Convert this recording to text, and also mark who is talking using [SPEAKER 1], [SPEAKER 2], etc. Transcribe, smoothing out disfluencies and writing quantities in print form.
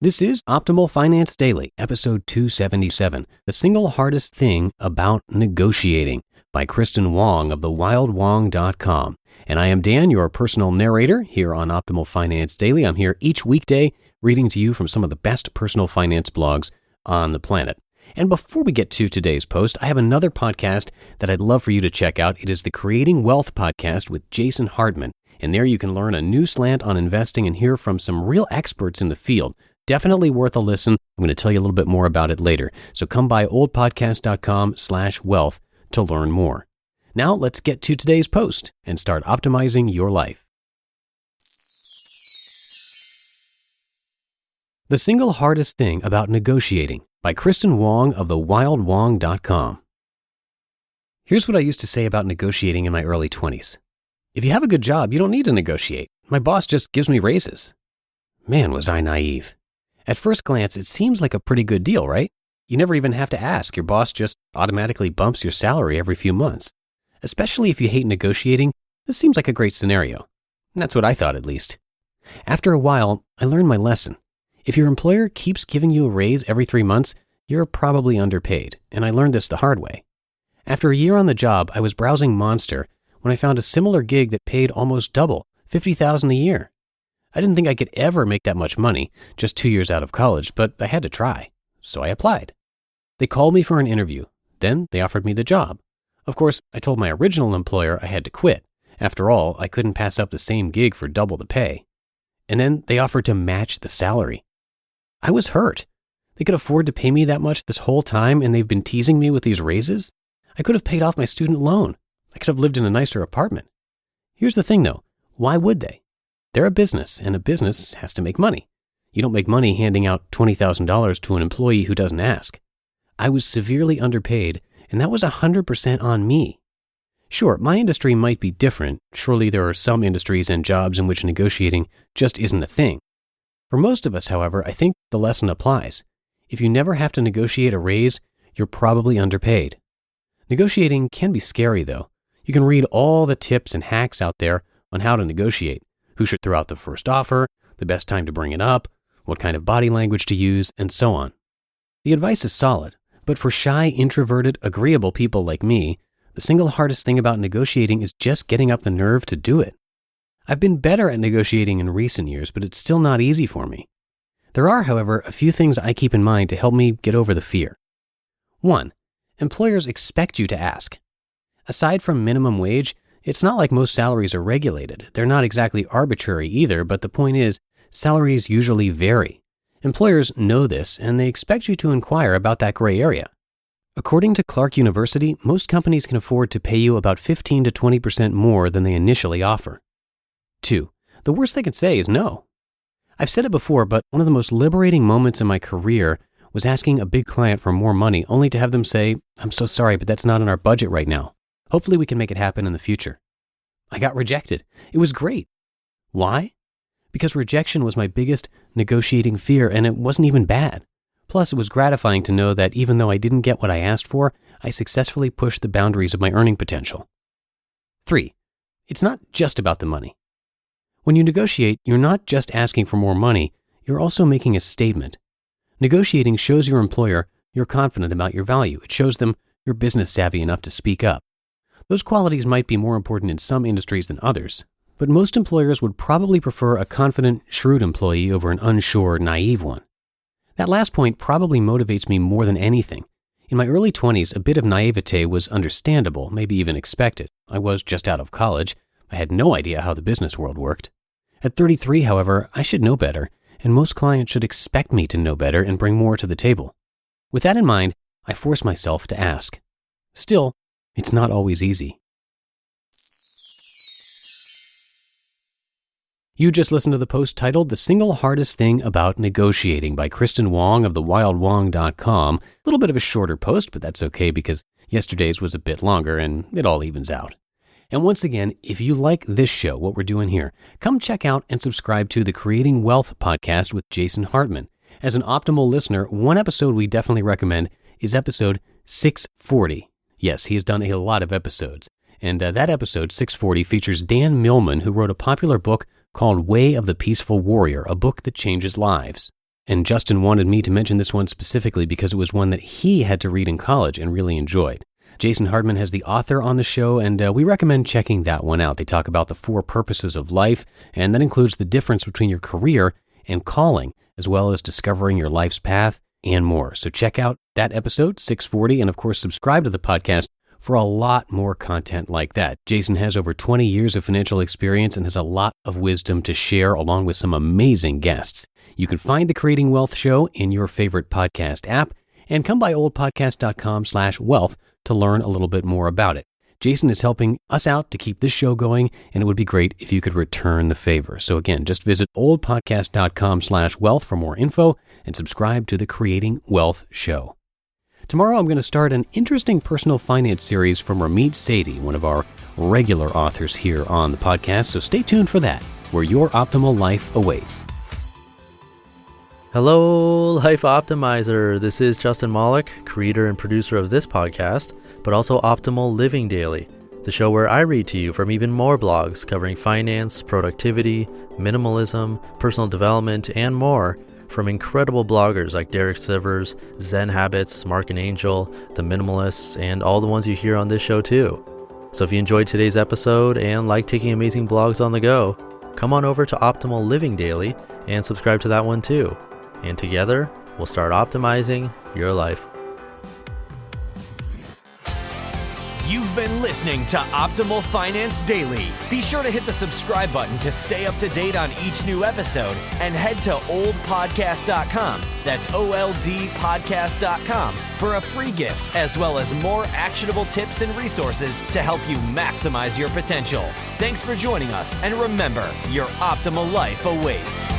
[SPEAKER 1] This is Optimal Finance Daily, episode 277, The Single Hardest Thing About Negotiating, by Kristin Wong of the wildwong.com. And I am Dan, your personal narrator here on Optimal Finance Daily. I'm here each weekday reading to you from some of the best personal finance blogs on the planet. And before we get to today's post, I have another podcast that I'd love for you to check out. It is the Creating Wealth podcast with Jason Hartman. And there you can learn a new slant on investing and hear from some real experts in the field. Definitely worth a listen. I'm going to tell you a little bit more about it later. So come by oldpodcast.com/wealth to learn more. Now let's get to today's post and start optimizing your life. The Single Hardest Thing About Negotiating, by Kristin Wong of the wildwong.com. Here's what I used to say about negotiating in my early 20s. If you have a good job, you don't need to negotiate. My boss just gives me raises. Man, was I naive. At first glance, it seems like a pretty good deal, right? You never even have to ask. Your boss just automatically bumps your salary every few months. Especially if you hate negotiating, this seems like a great scenario. And that's what I thought, at least. After a while, I learned my lesson. If your employer keeps giving you a raise every 3 months, you're probably underpaid, and I learned this the hard way. After a year on the job, I was browsing Monster when I found a similar gig that paid almost double, $50,000 a year. I didn't think I could ever make that much money, just 2 years out of college, but I had to try. So I applied. They called me for an interview. Then they offered me the job. Of course, I told my original employer I had to quit. After all, I couldn't pass up the same gig for double the pay. And then they offered to match the salary. I was hurt. They could afford to pay me that much this whole time, and they've been teasing me with these raises? I could have paid off my student loan. I could have lived in a nicer apartment. Here's the thing, though. Why would they? They're a business, and a business has to make money. You don't make money handing out $20,000 to an employee who doesn't ask. I was severely underpaid, and that was 100% on me. Sure, my industry might be different. Surely there are some industries and jobs in which negotiating just isn't a thing. For most of us, however, I think the lesson applies. If you never have to negotiate a raise, you're probably underpaid. Negotiating can be scary, though. You can read all the tips and hacks out there on how to negotiate. Who should throw out the first offer, the best time to bring it up, what kind of body language to use, and so on. The advice is solid, but for shy, introverted, agreeable people like me, the single hardest thing about negotiating is just getting up the nerve to do it. I've been better at negotiating in recent years, but it's still not easy for me. There are, however, a few things I keep in mind to help me get over the fear. 1. Employers expect you to ask. Aside from minimum wage, it's not like most salaries are regulated. They're not exactly arbitrary either, but the point is, salaries usually vary. Employers know this, and they expect you to inquire about that gray area. According to Clark University, most companies can afford to pay you about 15 to 20% more than they initially offer. 2. The worst they can say is no. I've said it before, but one of the most liberating moments in my career was asking a big client for more money, only to have them say, "I'm so sorry, but that's not in our budget right now. Hopefully we can make it happen in the future." I got rejected. It was great. Why? Because rejection was my biggest negotiating fear, and it wasn't even bad. Plus, it was gratifying to know that even though I didn't get what I asked for, I successfully pushed the boundaries of my earning potential. 3. It's not just about the money. When you negotiate, you're not just asking for more money, you're also making a statement. Negotiating shows your employer you're confident about your value. It shows them you're business savvy enough to speak up. Those qualities might be more important in some industries than others, but most employers would probably prefer a confident, shrewd employee over an unsure, naive one. That last point probably motivates me more than anything. In my early 20s, a bit of naivete was understandable, maybe even expected. I was just out of college. I had no idea how the business world worked. At 33, however, I should know better, and most clients should expect me to know better and bring more to the table. With that in mind, I force myself to ask. Still, it's not always easy. You just listened to the post titled The Single Hardest Thing About Negotiating by Kristin Wong of the wildwong.com. A little bit of a shorter post, but that's okay because yesterday's was a bit longer and it all evens out. And once again, if you like this show, what we're doing here, come check out and subscribe to the Creating Wealth podcast with Jason Hartman. As an optimal listener, one episode we definitely recommend is episode 640. Yes, he has done a lot of episodes. And that episode, 640, features Dan Millman, who wrote a popular book called Way of the Peaceful Warrior, a book that changes lives. And Justin wanted me to mention this one specifically because it was one that he had to read in college and really enjoyed. Jason Hardman has the author on the show, and we recommend checking that one out. They talk about the 4 purposes of life, and that includes the difference between your career and calling, as well as discovering your life's path and more. So check out that episode, 640, and of course subscribe to the podcast for a lot more content like that. Jason has over 20 years of financial experience and has a lot of wisdom to share along with some amazing guests. You can find the Creating Wealth Show in your favorite podcast app and come by oldpodcast.com/wealth to learn a little bit more about it. Jason is helping us out to keep this show going, and it would be great if you could return the favor. So again, just visit oldpodcast.com/wealth for more info and subscribe to the Creating Wealth Show. Tomorrow, I'm going to start an interesting personal finance series from Ramit Sethi, one of our regular authors here on the podcast. So stay tuned for that, where your optimal life awaits.
[SPEAKER 2] Hello, Life Optimizer. This is Justin Malik, creator and producer of this podcast, but also Optimal Living Daily, the show where I read to you from even more blogs covering finance, productivity, minimalism, personal development, and more, from incredible bloggers like Derek Sivers, Zen Habits, Mark and Angel, The Minimalists, and all the ones you hear on this show too. So if you enjoyed today's episode and like taking amazing blogs on the go, come on over to Optimal Living Daily and subscribe to that one too. And together, we'll start optimizing your life.
[SPEAKER 3] You've been listening to Optimal Finance Daily. Be sure to hit the subscribe button to stay up to date on each new episode and head to oldpodcast.com. That's OLDpodcast.com for a free gift as well as more actionable tips and resources to help you maximize your potential. Thanks for joining us, and remember, your optimal life awaits.